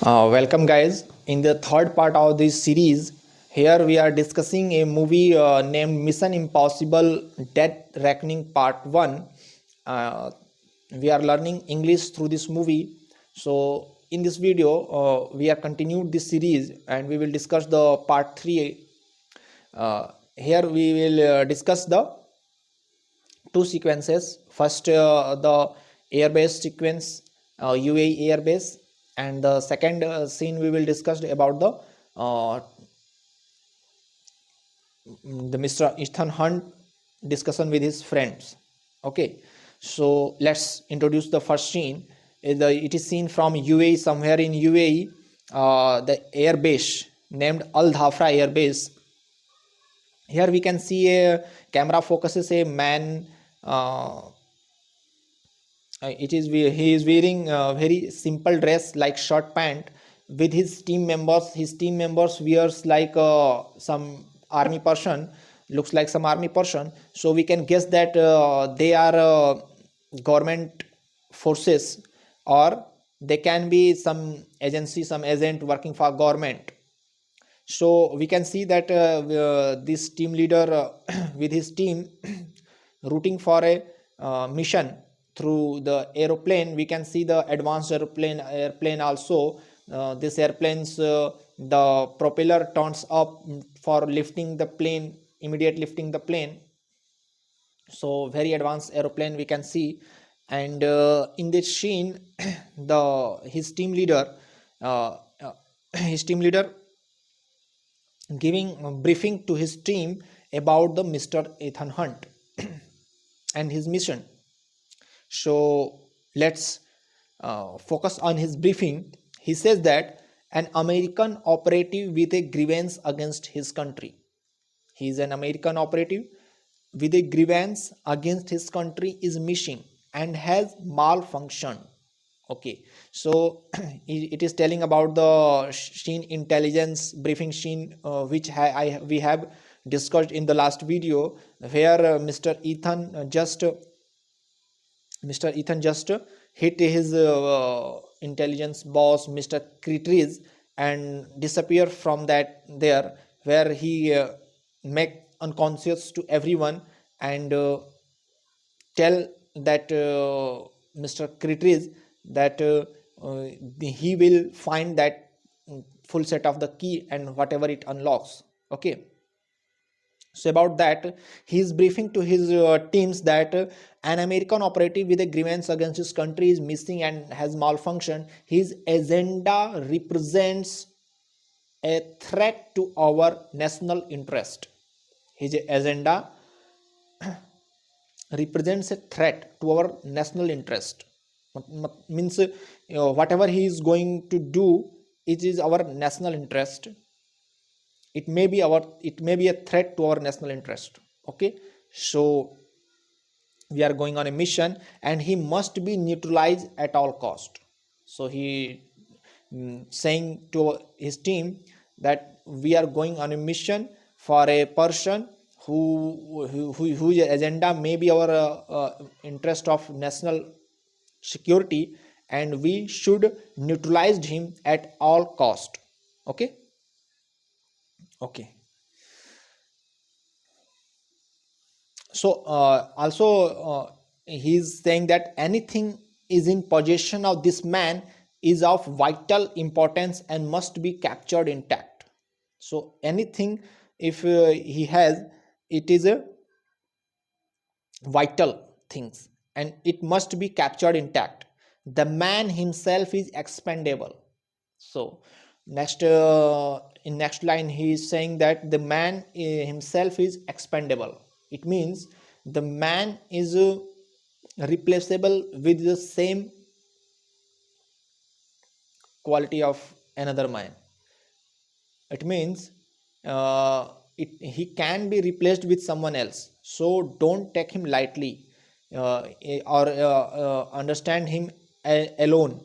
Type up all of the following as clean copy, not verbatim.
Welcome, guys. In the third part of this series, here we are discussing a movie named Mission Impossible Dead Reckoning Part 1. Uh, we are learning English through this movie. So, in this video, we are continued this series and we will discuss the part 3. Here we will discuss the two sequences. First, the airbase sequence, UAE airbase, and the second scene we will discuss about the Mr. Ethan Hunt discussion with his friends. Okay, so let's introduce the first scene. It is seen from UAE, somewhere in UAE, the airbase named Al Dhafra airbase. Here we can see a camera focuses a man. He is wearing a very simple dress like short pant with his team members. His team members wears like some army person, looks like some army person. So we can guess that they are government forces, or they can be some agency, some agent working for government. So we can see that this team leader with his team routing for a mission through the aeroplane. We can see the advanced airplane also. This airplanes, the propeller turns up for lifting the plane, immediate lifting the plane. So very advanced aeroplane we can see. And in this scene the his team leader uh, uh, his team leader giving a briefing to his team about the Mr. Ethan Hunt and his mission. So let's focus on his briefing. He says that an American operative with a grievance against his country. He is an American operative with a grievance against his country is missing and has malfunctioned. Okay, so it is telling about the Sheen intelligence briefing Sheen, which we have discussed in the last video, where Mr. Ethan just hit his intelligence boss, Mr. Critris, and disappear from that there, where he make unconscious to everyone and tell that Mr. Critris that he will find that full set of the key and whatever it unlocks. Okay, so about that, he is briefing to his teams that an American operative with a grievance against his country is missing and has malfunctioned. His agenda represents a threat to our national interest. His agenda represents a threat to our national interest. Means whatever he is going to do, it is our national interest. It may be a threat to our national interest. Okay, so we are going on a mission and he must be neutralized at all cost. So he saying to his team that we are going on a mission for a person whose agenda may be our interest of national security, and we should neutralize him at all cost. Okay. Okay, so also he's saying that anything is in possession of this man is of vital importance and must be captured intact. So anything, if he has, it is a vital things and it must be captured intact. The man himself is expendable. So next, in next line he is saying that the man himself is expendable. It means the man is replaceable with the same quality of another man. It means he can be replaced with someone else, so don't take him lightly, or understand him alone.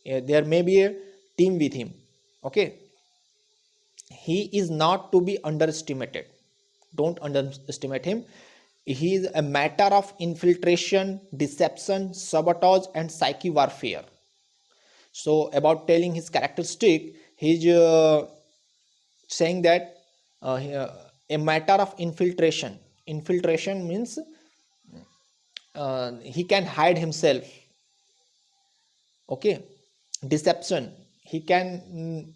There may be a team with him. Okay, he is not to be underestimated. Don't underestimate him. He is a matter of infiltration, deception, sabotage, and psyche warfare. So about telling his characteristic, he's saying that a matter of infiltration. Infiltration means he can hide himself. Okay, deception. He can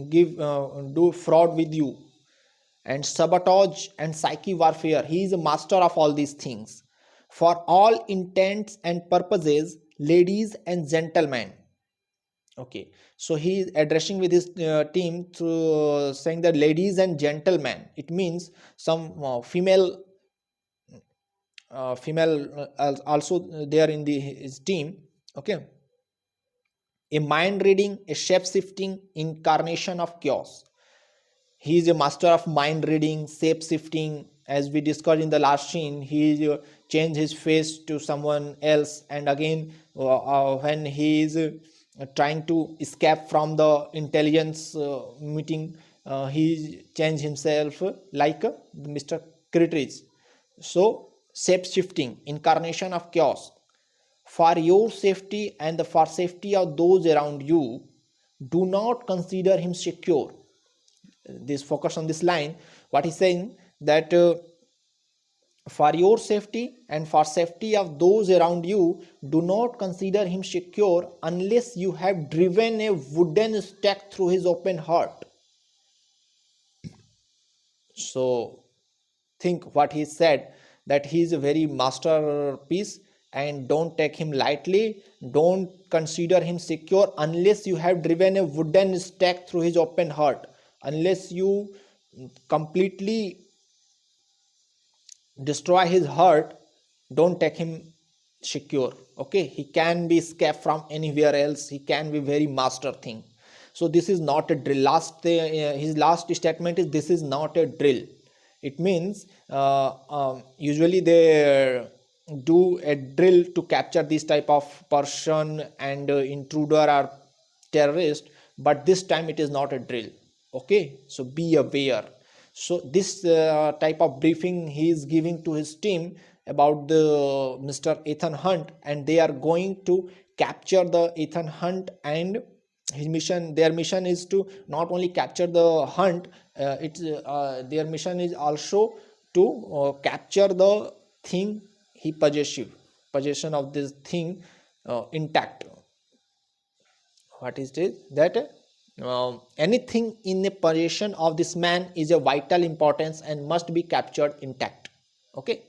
give do fraud with you, and sabotage and psyche warfare. He is a master of all these things. For all intents and purposes, ladies and gentlemen. Okay, so he is addressing with his team through saying that ladies and gentlemen. It means some female also there in his team. Okay, a mind reading, a shape shifting incarnation of chaos. He is a master of mind reading, shape shifting. As we discussed in the last scene, he changed his face to someone else, and again, when he is trying to escape from the intelligence meeting, he changed himself like Mr. Crittridge. So, shape shifting, incarnation of chaos. For your safety and for safety of those around you, do not consider him secure. This focus on this line, what he's saying that for your safety and for safety of those around you, do not consider him secure unless you have driven a wooden stake through his open heart. So think what he said, that he is a very masterpiece, and don't take him lightly. Don't consider him secure unless you have driven a wooden stake through his open heart. Unless you completely destroy his heart, don't take him secure. Okay, he can be escaped from anywhere else. He can be very master thing. So this is not a drill. His last statement is, this is not a drill. It means usually they do a drill to capture this type of person and intruder or terrorist, but this time it is not a drill. Okay, so be aware. So this type of briefing he is giving to his team about the Mr. Ethan Hunt, and they are going to capture the Ethan Hunt, and his mission, their mission is to not only capture the Hunt, their mission is also to capture the thing he possession of this thing intact. What is this? That anything in the possession of this man is a vital importance and must be captured intact. Okay,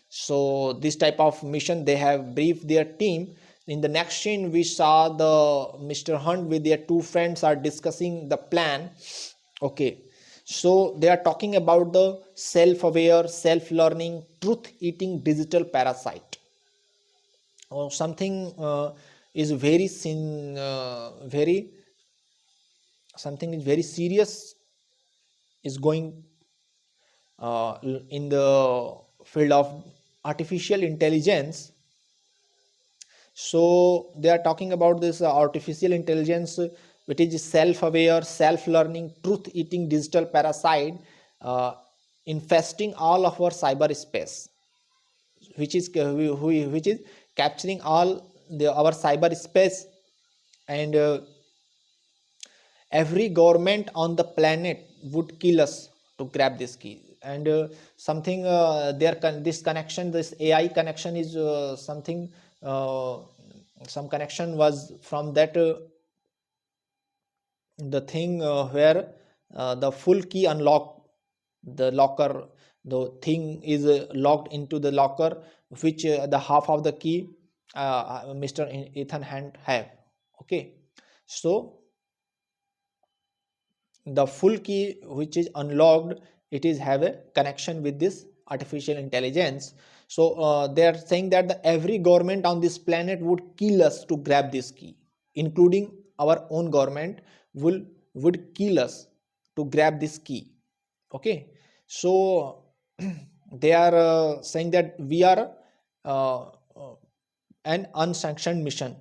so this type of mission they have briefed their team. In the next scene, we saw the Mr. Hunt with their two friends are discussing the plan. Okay, so they are talking about the self-aware, self-learning, truth-eating digital parasite, or something is very something is very serious is going in the field of artificial intelligence. So they are talking about this artificial intelligence, which is self-aware, self-learning, truth-eating digital parasite infesting all of our cyberspace, which is capturing all our cyberspace, and every government on the planet would kill us to grab this key. And something this connection, this AI connection is something some connection was from that the thing where the full key unlock the locker, the thing is locked into the locker, which the half of the key Mr. Ethan Hunt have. Okay, so the full key which is unlocked, it is have a connection with this artificial intelligence. So they are saying that every government on this planet would kill us to grab this key, including our own government would kill us to grab this key. Okay, so they are saying that we are uh, an unsanctioned mission,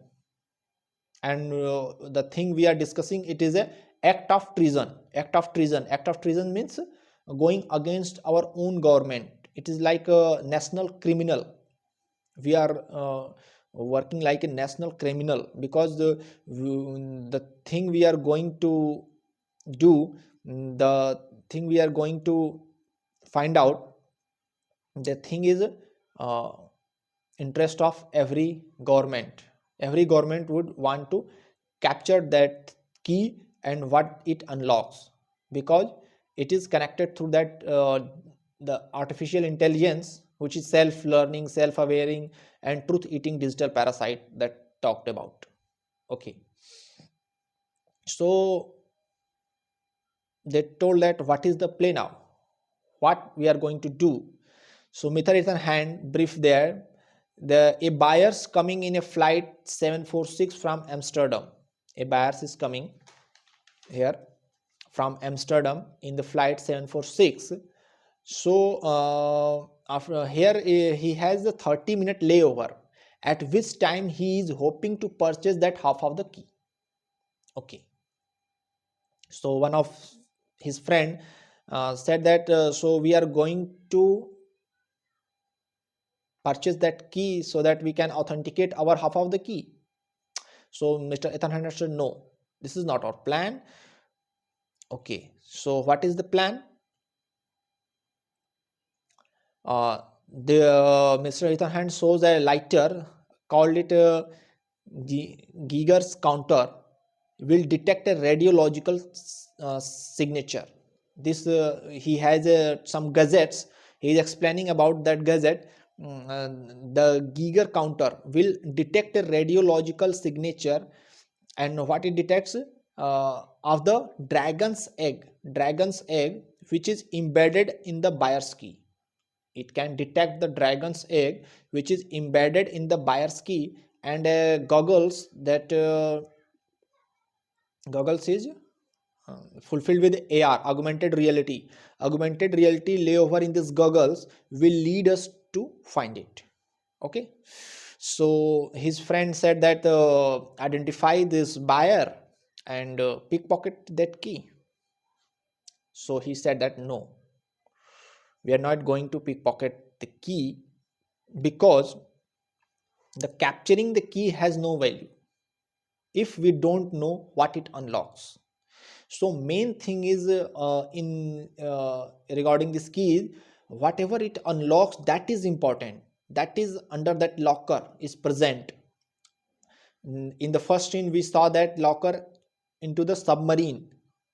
and the thing we are discussing, it is a act of treason. Act of treason means going against our own government. It is like a national criminal. We are working like a national criminal, because the thing we are going to do, the thing we are going to find out, the thing is uh, interest of every government would want to capture that key and what it unlocks, because it is connected through that the artificial intelligence, which is self learning, self aware, and truth eating digital parasite that talked about. Okay, so they told that what is the play now, what we are going to do. So Mr. Ethan Hand brief there. A buyers coming in a flight 746 from Amsterdam. A buyers is coming here from Amsterdam in the flight 746. So after here he has a 30-minute layover, at which time he is hoping to purchase that half of the key. Okay. So one of his friend said that so we are going to purchase that key so that we can authenticate our half of the key. So Mr. Ethan Hand said, no, this is not our plan. Okay, so what is the plan? The Mr. Ethan Hand shows a lighter, called it Geiger's counter, will detect a radiological signature. This he has some gadgets. He is explaining about that gadget. The Geiger counter will detect a radiological signature, and what it detects of the dragon's egg, which is embedded in the buyer's key. It can detect the dragon's egg which is embedded in the buyer's key, and goggles that goggles is fulfilled with AR, augmented reality. Augmented reality layover in these goggles will lead us to find it. Okay, so his friend said that identify this buyer and pickpocket that key. So he said that no, we are not going to pickpocket the key, because the capturing the key has no value if we don't know what it unlocks. So main thing is in regarding this key, whatever it unlocks, that is important, that is under that locker is present. In the first scene we saw that locker into the submarine.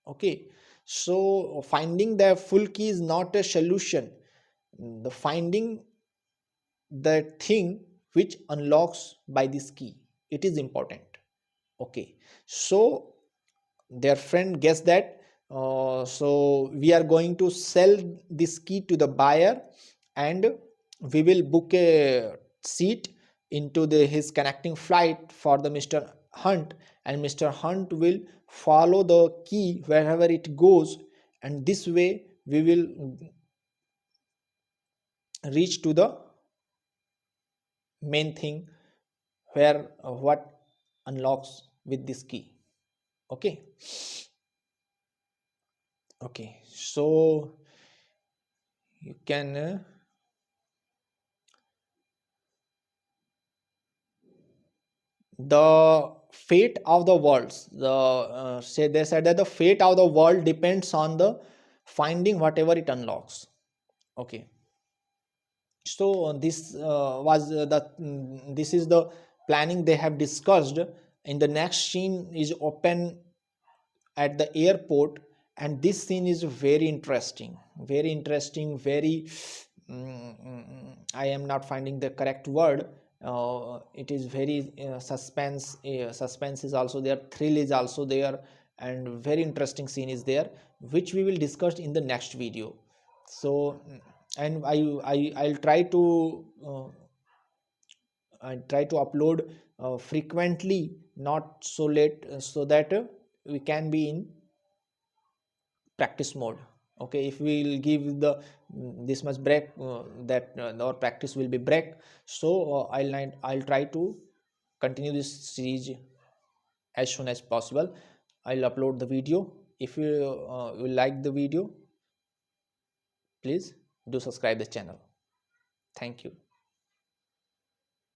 Okay, so finding the full key is not a solution. The finding the thing which unlocks by this key, it is important. Okay, so their friend guessed that so we are going to sell this key to the buyer, and we will book a seat into his connecting flight for the Mr. Hunt, and Mr. Hunt will follow the key wherever it goes, and this way we will reach to the main thing where what unlocks with this key. Okay, okay, so you can the fate of the worlds, they said that the fate of the world depends on the finding whatever it unlocks. Okay, so this was this is the planning they have discussed. In the next scene is open at the airport, and this scene is very interesting, very interesting, very I am not finding the correct word. It is very suspense is also there, thrill is also there, and very interesting scene is there, which we will discuss in the next video. So and I'll try to upload frequently, not so late, so that we can be in practice mode. Okay, if we will give the this much break, that our practice will be break. So I'll try to continue this series as soon as possible. I'll upload the video. If you will like the video, please do subscribe the channel. Thank you.